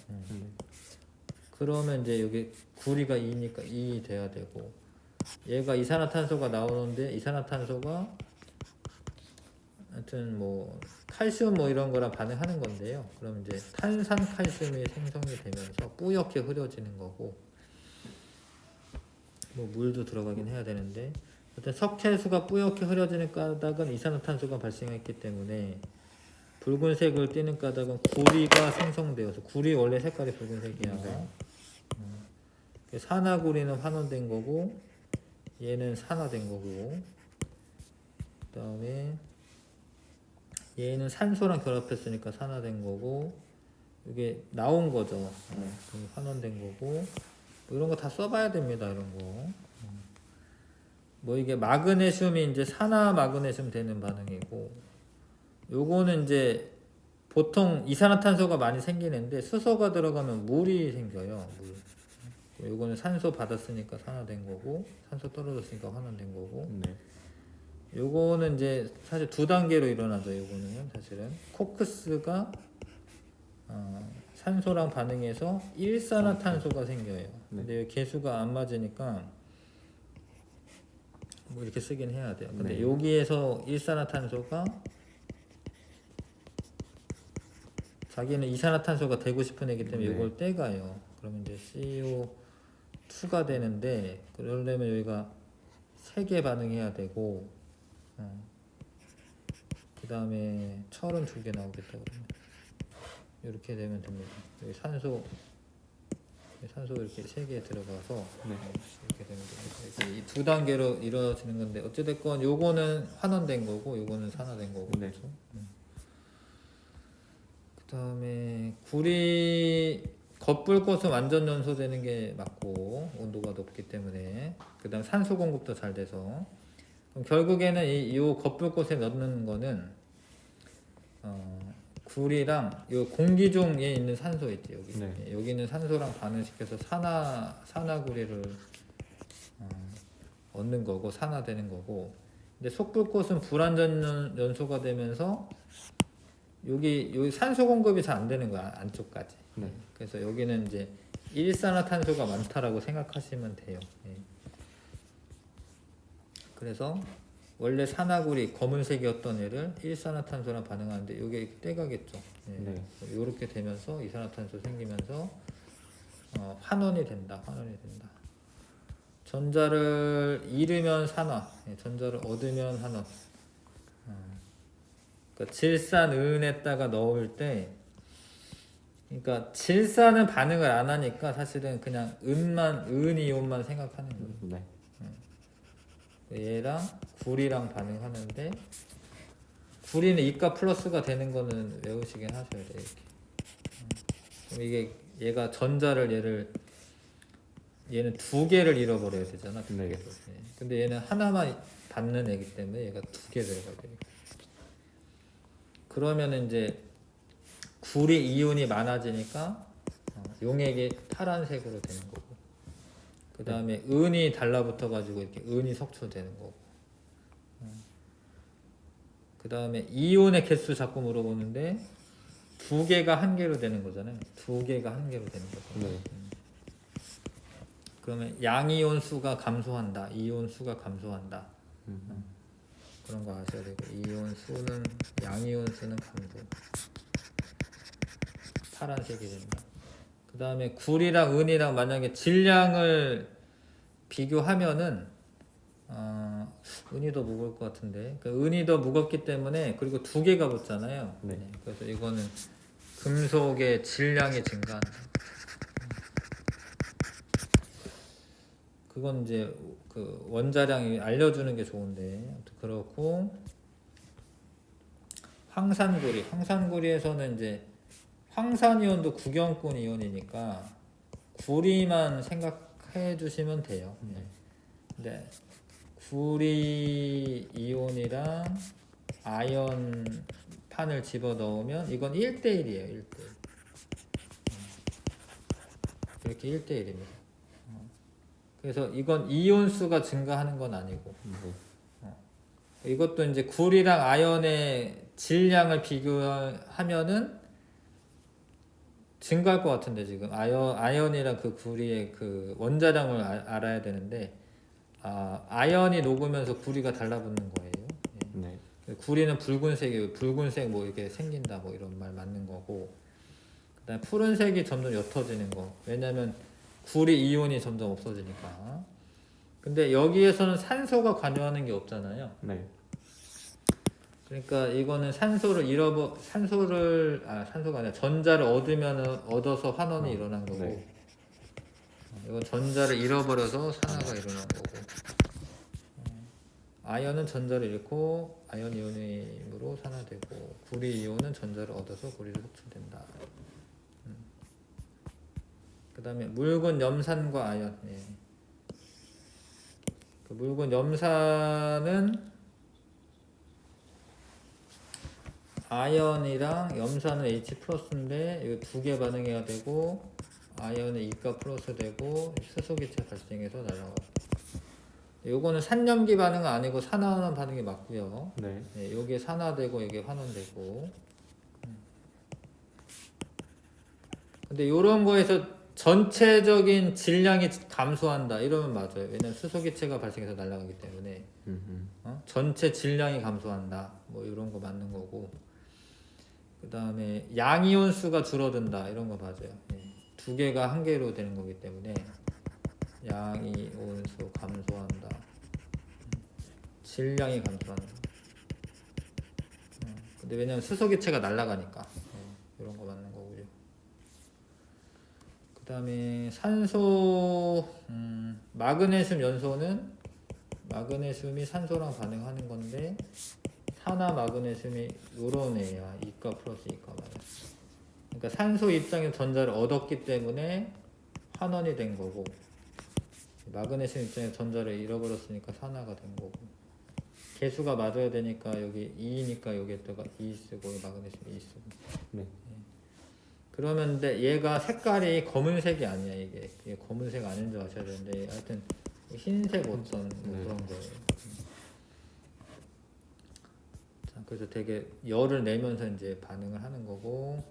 그러면 이제 여기 구리가 2니까 2 돼야 되고, 얘가 이산화탄소가 나오는데 이산화탄소가 하여튼 뭐 칼슘 뭐 이런 거랑 반응하는 건데요. 그럼 이제 탄산칼슘이 생성이 되면서 뿌옇게 흐려지는 거고, 뭐 물도 들어가긴 해야 되는데, 하여튼 석회수가 뿌옇게 흐려지는 까닭은 이산화탄소가 발생했기 때문에, 붉은색을 띠는 까닭은 구리가 생성되어서, 구리 원래 색깔이 붉은색이야. 산화구리는 환원된 거고, 얘는 산화된 거고, 그 다음에 얘는 산소랑 결합했으니까 산화된 거고, 이게 나온 거죠. 환원된 거고, 뭐 이런 거 다 써봐야 됩니다. 이런 거. 뭐 이게 마그네슘이 이제 산화 마그네슘 되는 반응이고, 요거는 이제 보통 이산화탄소가 많이 생기는데 수소가 들어가면 물이 생겨요. 물. 요거는 산소 받았으니까 산화된 거고, 산소 떨어졌으니까 환원된 거고. 네. 요거는 이제 사실 두 단계로 일어나죠. 요거는 사실은 코크스가 산소랑 반응해서 일산화탄소가 생겨요. 근데 개수가 안 맞으니까 뭐 이렇게 쓰긴 해야 돼요. 근데 네. 여기에서 일산화탄소가 자기는 이산화탄소가 되고 싶은 애기 때문에 네. 이걸 떼가요. 그러면 이제 CO2가 되는데 그러려면 여기가 3개 반응해야 되고 그 다음에 철은 2개 나오겠다 그러면 이렇게 되면 됩니다. 여기 산소 이렇게 3개 들어가서 네. 이렇게 되면 됩니다. 이 두 단계로 이루어지는 건데 어찌됐건 요거는 환원된 거고 요거는 산화된 거고. 네. 그렇죠? 그 다음에 구리 겉불꽃은 완전 연소되는 게 맞고 온도가 높기 때문에 그 다음 산소 공급도 잘 돼서 그럼 결국에는 이 겉불꽃에 넣는 거는 구리랑 요 공기 중에 있는 산소 있지 여기. 네. 여기는 산소랑 반응시켜서 산화구리를 얻는 거고 산화되는 거고. 근데 속불꽃은 불완전 연소가 되면서 여기 산소 공급이 잘 안 되는 거야 안쪽까지. 네. 그래서 여기는 이제 일산화탄소가 많다라고 생각하시면 돼요. 예. 그래서 원래 산화구리 검은색이었던 애를 일산화탄소랑 반응하는데 이게 떼가겠죠. 예. 네. 이렇게 되면서 이산화탄소 생기면서 환원이 된다. 전자를 잃으면 산화, 전자를 얻으면 환원. 그러니까 질산은에다가 넣을 때, 그러니까 질산은 반응을 안 하니까 사실은 그냥 은이온만 생각하는 거예요. 네. 얘랑 구리랑 반응하는데 구리는 이가 플러스가 되는 거는 외우시긴 하셔야 돼요. 이렇게. 그럼 이게 얘가 얘는 2개를 잃어버려야 되잖아. 네. 근데 얘는 하나만 받는 애기 때문에 얘가 2개 들어가야 돼요. 그러면 이제 구리 이온이 많아지니까 용액이 파란색으로 되는 거고 그 다음에 은이 달라붙어 가지고 이렇게 은이 석초되는 거고 그 다음에 이온의 개수 자꾸 물어보는데 2개가 1개로 되는 거잖아요. 2개가 1개로 되는 거죠. 네. 그러면 양이온 수가 감소한다. 이온 수가 감소한다. 그런 거 아셔야 되고 양이온 수는 감소. 파란색이 된다. 그 다음에 구리랑 은이랑 만약에 질량을 비교하면은 은이 더 무거울 것 같은데 은이 더 무겁기 때문에 그리고 2개가 붙잖아요. 네. 그래서 이거는 금속의 질량이 증가한다. 그건 이제 그 원자량이 알려주는 게 좋은데 아무튼 그렇고 황산구리에서는 이제 황산이온도 구경꾼 이온이니까 구리만 생각해 주시면 돼요. 근데 구리 이온이랑 아연판을 집어 넣으면 이건 1대1이에요. 1대1. 이렇게 1대1입니다. 그래서 이건 이온 수가 증가하는 건 아니고 이것도 이제 구리랑 아연의 질량을 비교하면은 증가할 것 같은데 지금 아연이랑 그 구리의 그 원자량을 알아야 되는데 아연이 녹으면서 구리가 달라붙는 거예요. 네. 구리는 붉은색 뭐 이렇게 생긴다 뭐 이런 말 맞는 거고 그다음에 푸른색이 점점 옅어지는 거. 왜냐면 구리 이온이 점점 없어지니까. 근데 여기에서는 산소가 관여하는 게 없잖아요. 네. 그러니까 이거는 산소가 아니라 전자를 얻어서 환원이 일어난 거고. 네. 이건 전자를 잃어버려서 산화가 일어난 거고. 아연은 전자를 잃고 아연 이온으로 산화되고 구리 이온은 전자를 얻어서 구리로 흡수된다. 그 다음에 묽은 염산과 아연. 그 묽은 염산은 아연이랑 염산은 H+인데 이거 2개 반응해야 되고 아연의 이가 플러스 되고 수소기체 발생해서 날아가고. 요거는 산염기 반응은 아니고 산화하는 반응이 맞고요. 네. 네, 요게 산화되고 이게 환원되고. 근데 요런 거에서 전체적인 질량이 감소한다 이러면 맞아요. 왜냐면 수소기체가 발생해서 날아가기 때문에 전체 질량이 감소한다 뭐 이런 거 맞는 거고. 그 다음에 양이온 수가 줄어든다 이런 거 맞아요. 네. 두 개가 한 개로 되는 거기 때문에 양이온 수 감소한다. 질량이 감소한다. 근데 왜냐면 수소기체가 날아가니까 이런 거 맞는 거고요. 그 다음에 산소 마그네슘 연소는 마그네슘이 산소랑 반응하는 건데 산화 마그네슘이 요런 애야. 이가 플러스 이가 마이너스. 그러니까 산소 입장에서 전자를 얻었기 때문에 환원이 된 거고 마그네슘 입장에서 전자를 잃어버렸으니까 산화가 된 거고 개수가 맞아야 되니까 여기 2니까 여기에다가 2 쓰고 마그네슘 2 쓰고. 네. 그러면 근데 얘가 색깔이 검은색이 아니야. 이게 검은색 아닌 줄 아셔야 되는데 하여튼 흰색 어떤 뭐 네. 그런 거예요. 자, 그래서 되게 열을 내면서 이제 반응을 하는 거고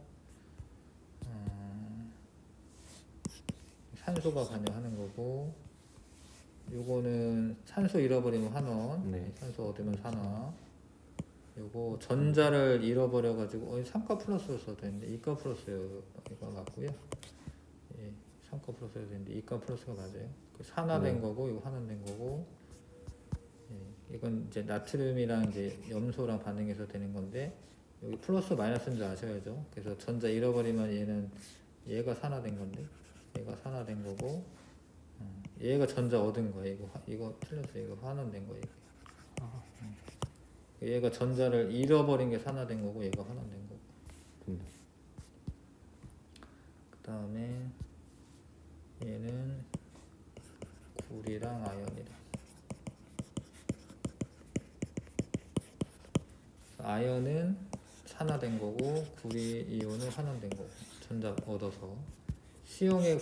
산소가 관여하는 거고 요거는 산소 잃어버리면 환원, 네. 산소 얻으면 산화. 요거 전자를 잃어버려 가지고 3가 플러스로 써도 되는데 2가 플러스가 맞고요. 예, 3가 플러스가 되는데 2가 플러스가 맞아요. 그 산화된 네. 거고 이거 환원된 거고. 예, 이건 이제 나트륨이랑 이제 염소랑 반응해서 되는 건데 여기 플러스 마이너스인 줄 아셔야죠. 그래서 전자 잃어버리면 얘가 산화된 건데 얘가 산화된 거고 얘가 전자 얻은 거예요. 이거 틀렸어요. 이거 환원된 거예요. 얘가 전자를 잃어버린 게 산화된 거고 얘가 환원된 거고. 그 다음에 얘는 굴이랑 아연이랑. 아연은 산화된 거고 굴이 이온은 환원된 거고 전자 얻어서 수용액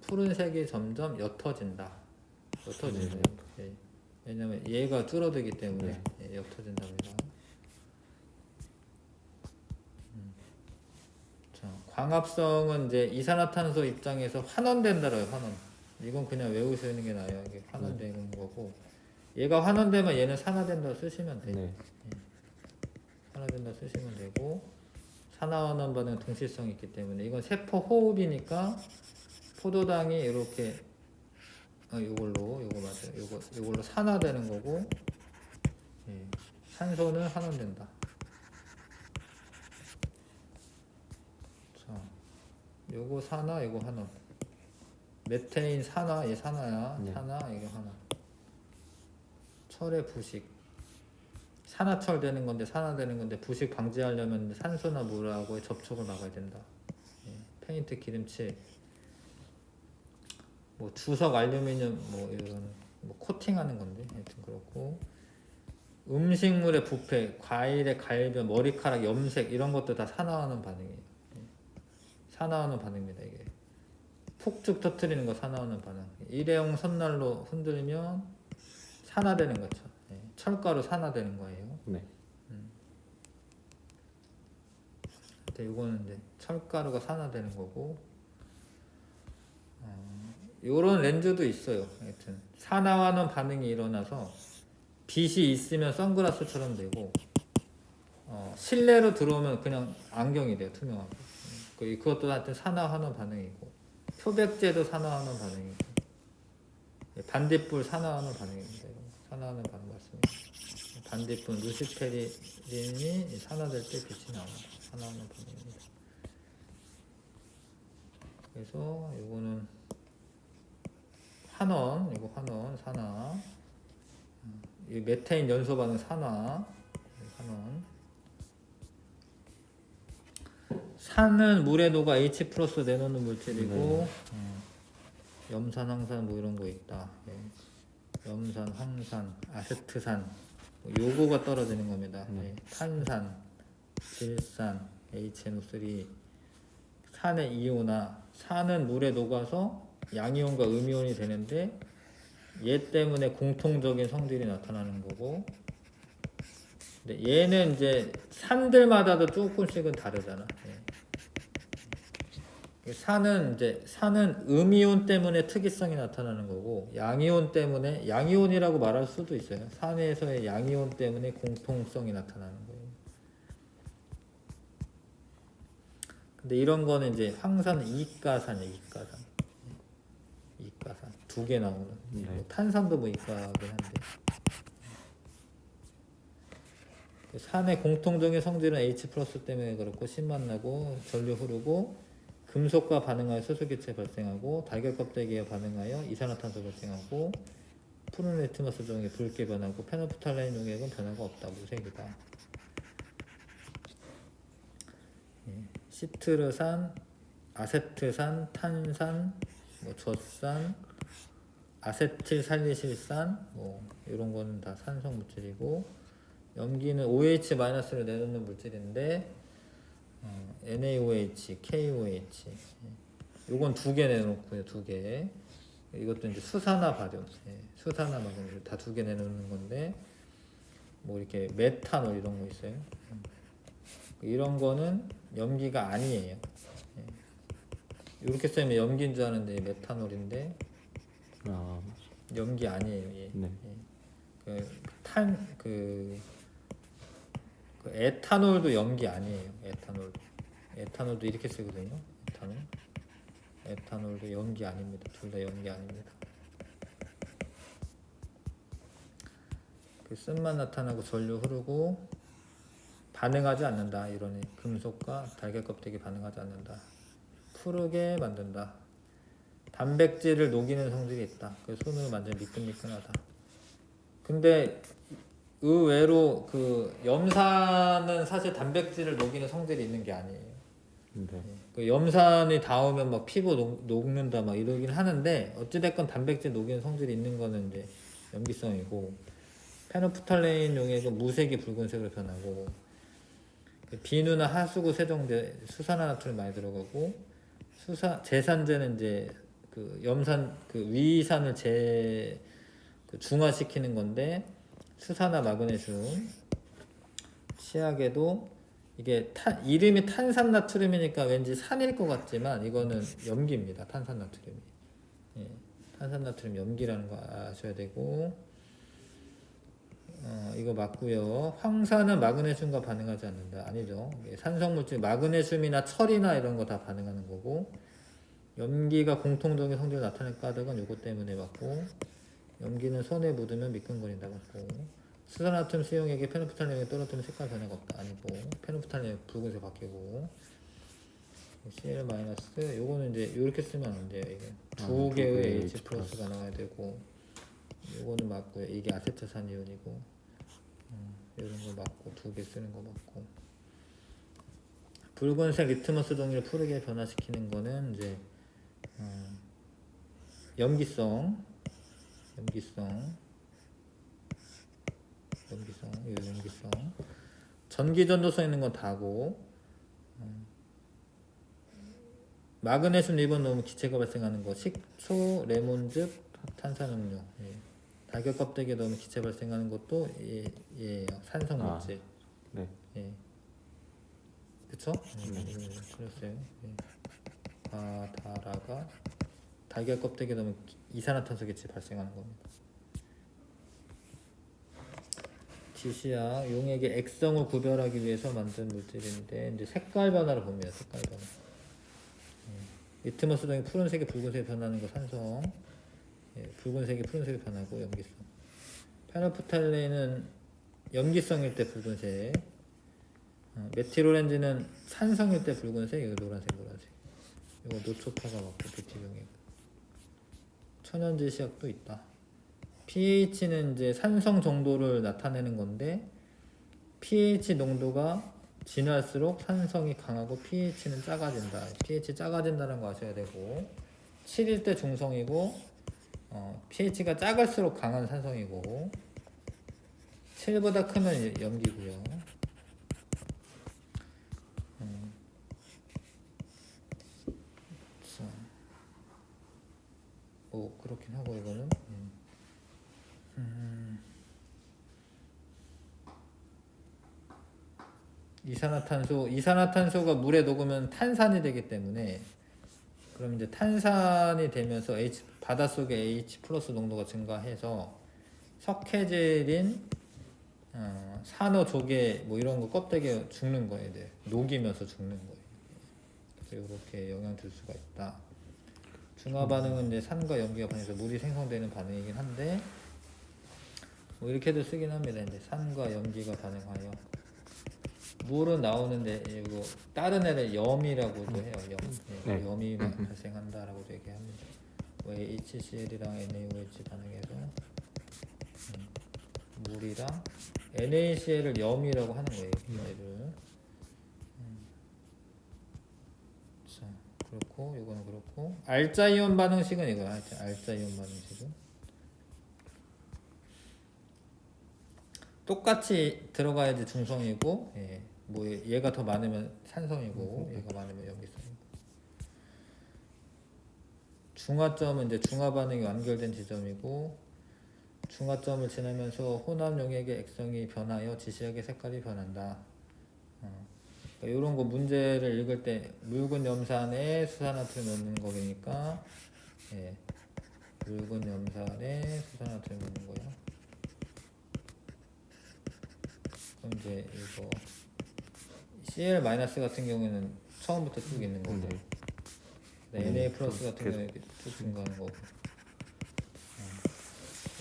푸른색이 점점 옅어진다. 옅어진다. 예. 왜냐면 얘가 줄어들기 때문에 예, 옅어진답니다. 자, 광합성은 이제 이산화탄소 입장에서 환원된다라요. 환원. 이건 그냥 외우시는 게 나아요. 이게 환원되는 거고 얘가 환원되면 얘는 산화된다 쓰시면 돼요. 네. 산화된다 쓰시면 되고 산화환원 반응 동시성이 있기 때문에 이건 세포 호흡이니까 포도당이 이렇게 요거 맞아요. 요걸로 산화되는 거고 예, 산소는 환원된다. 자, 요거 산화, 요거 환원. 메테인 산화, 얘 산화야. 네. 산화, 이게 환원. 철의 부식. 산화철 되는 건데 산화되는 건데 부식 방지하려면 산소나 물하고의 접촉을 막아야 된다. 예, 페인트 기름칠, 뭐 주석 알루미늄 뭐 이런 뭐 코팅하는 건데 하여튼 그렇고 음식물의 부패, 과일의 갈변, 머리카락 염색 이런 것도 다 산화하는 반응이에요. 예, 산화하는 반응입니다. 이게 폭죽 터트리는 거 산화하는 반응. 일회용 선난로 흔들면 산화되는 거죠. 예, 철가루 산화되는 거예요. 네. 근데 이거는 이제 철가루가 산화되는 거고 요런 렌즈도 있어요. 하여튼 산화하는 반응이 일어나서 빛이 있으면 선글라스처럼 되고 실내로 들어오면 그냥 안경이 돼요. 투명하고. 그것도 하여튼 산화하는 반응이고 표백제도 산화하는 반응이고 반딧불 산화하는 반응입니다. 산화하는 반응 맞습니다. 반딧불 루시페린이 산화될 때 빛이 나옵니다. 산화하는 반응입니다. 그래서 요거는 환원, 이거 환원, 산화. 이 메테인 연소 반응 산화, 환원. 산은 물의 녹아 H 플러스 내놓는 물질이고, 염산, 황산 뭐 이런 거 있다. 예. 염산, 황산, 아세트산, 뭐 요거가 떨어지는 겁니다. 예. 탄산, 질산, HNO3, 산의 이온화, 산은 물에 녹아서 양이온과 음이온이 되는데 얘 때문에 공통적인 성질이 나타나는 거고, 근데 얘는 이제 산들마다도 조금씩은 다르잖아. 산은 음이온 때문에 특이성이 나타나는 거고, 양이온 때문에, 양이온이라고 말할 수도 있어요. 산에서의 양이온 때문에 공통성이 나타나는 거예요. 근데 이런 거는 이제 황산은 이가산이에요. 이가산 두 개 나오는. 뭐 탄산도 뭐 이가긴 한데, 산의 공통적인 성질은 H 플러스 때문에 그렇고, 신만 나고 전류 흐르고, 금속과 반응하여 수소기체 발생하고, 달걀 껍데기에 반응하여 이산화탄소 발생하고, 푸른 리트머스 종이 붉게 변하고, 페노프탈레인 용액은 변화가 없다. 무색이다. 시트르산, 아세트산, 탄산, 뭐 젖산, 아세틸살리실산, 뭐 이런 거는 다 산성 물질이고, 염기는 OH-를 내놓는 물질인데, NaOH, KOH, 요건 두 개 내놓고요. 두 개. 이것도 이제 수산화 발효, 수산화 마그네슘 다 두 개 내놓는 건데, 뭐 이렇게 메탄올 이런 거 있어요. 이런 거는 염기가 아니에요. 이렇게 쓰면 염기인 줄 아는데 메탄올인데 염기 아니에요. 얘. 네. 그 에탄올도 염기 아니에요. 에탄올도 이렇게 쓰거든요. 에탄올도 염기 아닙니다. 둘 다 염기 아닙니다. 그 쓴맛 나타나고 전류 흐르고 반응하지 않는다. 이러네. 금속과 달걀 껍데기 반응하지 않는다. 푸르게 만든다. 단백질을 녹이는 성질이 있다. 그 손으로 만지면 미끈미끈하다. 근데 의외로 그 염산은 사실 단백질을 녹이는 성질이 있는 게 아니에요. 네. 그 염산이 닿으면 막 피부 녹는다 막 이러긴 하는데, 어찌됐건 단백질 녹이는 성질이 있는 거는 이제 염기성이고, 페노프탈레인 용액은 무색이 붉은색으로 변하고, 비누나 하수구 세정제 수산화나트륨 많이 들어가고, 제산제는 이제 그 염산 그 위산을 그 중화시키는 건데, 수산화 마그네슘, 치약에도 이게 이름이 탄산나트륨이니까 왠지 산일 것 같지만 이거는 염기입니다. 탄산나트륨이. 탄산나트륨 염기라는 거 아셔야 되고, 이거 맞고요. 황산은 마그네슘과 반응하지 않는다. 아니죠. 산성물질 마그네슘이나 철이나 이런 거 다 반응하는 거고, 염기가 공통적인 성질을 나타낼 까닭은 요거 때문에 맞고, 염기는 손에 묻으면 미끈거린다 맞고, 수산화나트륨 수용액에 페노프탈레인을 떨어뜨리면 색깔 변화가 없다. 아니고, 페노프탈레인 붉은색 바뀌고, Cl 마이너스 요거는 이제 이렇게 쓰면 안 돼요. 이게 두 개의 H 플러스가 나와야 되고, 요거는 맞고요. 이게 아세트산이온이고, 이런 거 맞고, 두 개 쓰는 거 맞고, 붉은색 리트머스 종이를 푸르게 변화시키는 거는 이제 염기성. 전기전도성 있는 건 다고, 마그네슘 리본 넣으면 기체가 발생하는 거, 식초, 레몬즙, 탄산음료, 달걀 껍데기에 넣으면 기체 발생하는 것도 얘예요. 산성 물질. 네. 그쵸? 그랬어요. 바다라가 달걀 껍데기에 넣으면 이산화탄소 기체 발생하는 겁니다. 지시약 용액의 액성을 구별하기 위해서 만든 물질인데, 이제 색깔 변화를 봅니다. 색깔 변화. 리트머스 종이 푸른색이 붉은색이 변하는 거 산성. 붉은색이 푸른색이 변하고 염기성. 페노프탈레인은 염기성일 때 붉은색. 메틸오렌지는 산성일 때 붉은색. 이거 노란색. 이거 노초파가 맞고 뷰티 용액. 천연지시약도 있다. pH는 이제 산성 정도를 나타내는 건데, pH 농도가 진할수록 산성이 강하고 pH는 작아진다. pH 작아진다는 거 아셔야 되고, 7일 때 중성이고, pH가 작을수록 강한 산성이고, 7보다 크면 염기고요. 그렇긴 하고 이거는 이산화탄소가 물에 녹으면 탄산이 되기 때문에 그럼 이제 탄산이 되면서 바닷속에 H 플러스 농도가 증가해서 석회질인 산호조개 뭐 이런 거 껍데기에 죽는 거예요. 네. 녹이면서 죽는 거예요. 그래서 이렇게 영향 줄 수가 있다. 중화 반응은 이제 산과 염기가 반응해서 물이 생성되는 반응이긴 한데 뭐 이렇게도 쓰긴 합니다. 이제 산과 염기가 반응하여 물은 나오는데 이거 다른 애를 염이라고도 해요. 네. 염이 발생한다라고도 얘기합니다. 뭐 HCl이랑 NaOH 반응해서 물이랑 NaCl을 염이라고 하는 거예요. 얘를. 자, 그렇고 이거는 그렇고 알자이온 반응식은 이거야. 알자이온 반응식은 똑같이 들어가야지 중성이고, 뭐 얘가 더 많으면 산성이고, 얘가 많으면 염기성이고. 중화점은 이제 중화 반응이 완결된 지점이고, 중화점을 지나면서 혼합 용액의 액성이 변하여 지시약의 색깔이 변한다. 그러니까 이런 거 문제를 읽을 때 묽은 염산에 수산화트륨 넣는 거니까, 묽은 염산에 수산화트륨 넣는 거예요. 그럼 이제 이거 Cl- 같은 경우에는 처음부터 쭉 있는 거고, Na 플러스 같은 경우에 이렇게 쭉 증가하는 거고,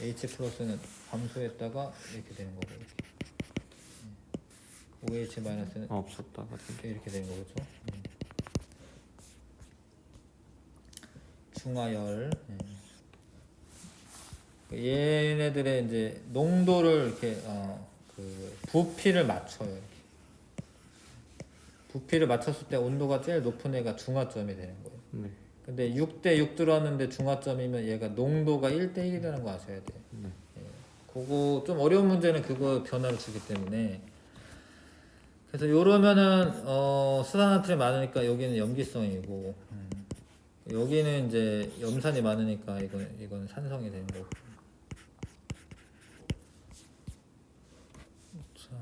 H 플러스는 감소했다가 이렇게 되는 거고, OH 마이너스는 없었다가 이렇게 되는 거죠. 중화열. 얘네들의 이제 농도를 이렇게 그 부피를 맞춰요. 이렇게. 부피를 맞췄을 때 온도가 제일 높은 애가 중화점이 되는 거예요. 네. 근데 6대 6 들어왔는데 중화점이면 얘가 농도가 1대 1이라는 거 아셔야 돼요. 네. 그거 좀 어려운 문제는 그거 변화를 주기 때문에 그래서 요러면은 수산화트륨이 많으니까 여기는 염기성이고 여기는 이제 염산이 많으니까 이거는 산성이 되는 거고. 자,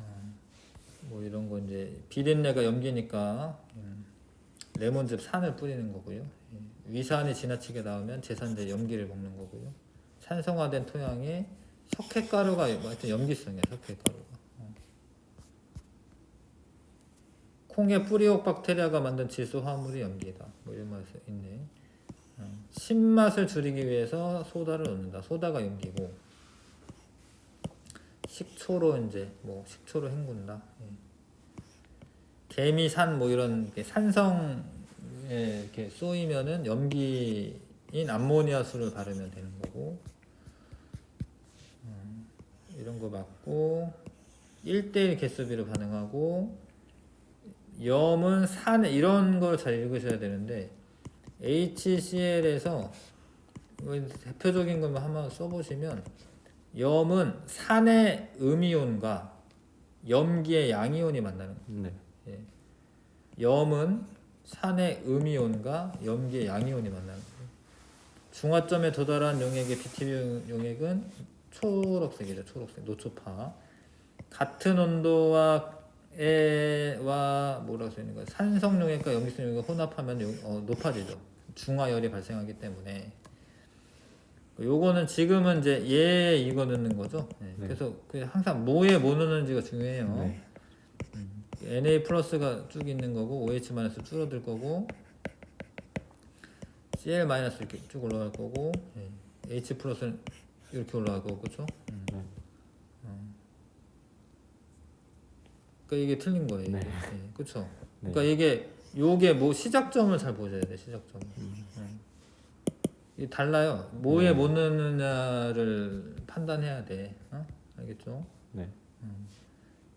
뭐 이런 거 이제 비린내가 염기니까 레몬즙 산을 뿌리는 거고요. 위산이 지나치게 나오면 제산제 염기를 먹는 거고요. 산성화된 토양에 석회가루가 하여튼 염기성이야. 석회가루가. 콩의 뿌리옥 박테리아가 만든 질소 화합물이 염기다. 뭐 이런 말이 있네. 신맛을 줄이기 위해서 소다를 넣는다. 소다가 염기고 식초로 이제 뭐 식초로 헹군다. 개미산 뭐 이런 산성에 이렇게 쏘이면은 염기인 암모니아수를 바르면 되는 거고 이런 거 맞고 1대1 개수비로 반응하고 염은 산에 이런 걸 잘 읽으셔야 되는데 HCl에서 대표적인 것만 한번 써보시면 염은 산의 음이온과 염기의 양이온이 만나는 거예요. 네. 염은 산의 음이온과 염기의 양이온이 만나는 거예요. 중화점에 도달한 용액의 BTB 용액은 초록색이죠. 초록색 노초파. 같은 온도와 뭐라고 써있는 거예요? 산성 용액과 염기성 용액을 혼합하면 높아지죠. 중화열이 발생하기 때문에. 요거는 지금은 이제 얘 이거 넣는 거죠. 네. 그래서 항상 뭐에 뭐 넣는지가 중요해요. 네. Na 플러스가 쭉 있는 거고 OH 마이너스 줄어들 거고 Cl 마이너스 이렇게 쭉 올라갈 거고 H 플러스는 이렇게 올라갈 거고 그렇죠? 네. 그러니까 이게 틀린 거예요. 네. 그렇죠? 네. 그러니까 요게 뭐 시작점을 잘 보셔야 돼. 시작점. 이게 달라요. 뭐에 못 넣느냐를 판단해야 돼. 알겠죠? 네.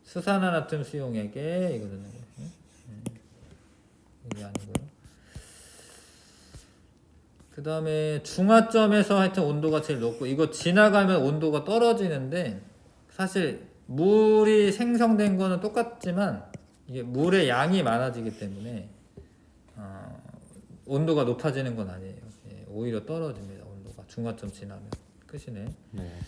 수산화나트륨 수용액에 이거 넣는 거예요. 이게 아니고요. 그 다음에 중화점에서 하여튼 온도가 제일 높고 이거 지나가면 온도가 떨어지는데 사실 물이 생성된 거는 똑같지만 이게 물의 양이 많아지기 때문에 온도가 높아지는 건 아니에요. 오히려 떨어집니다. 온도가 중간점 지나면 끝이네. 네.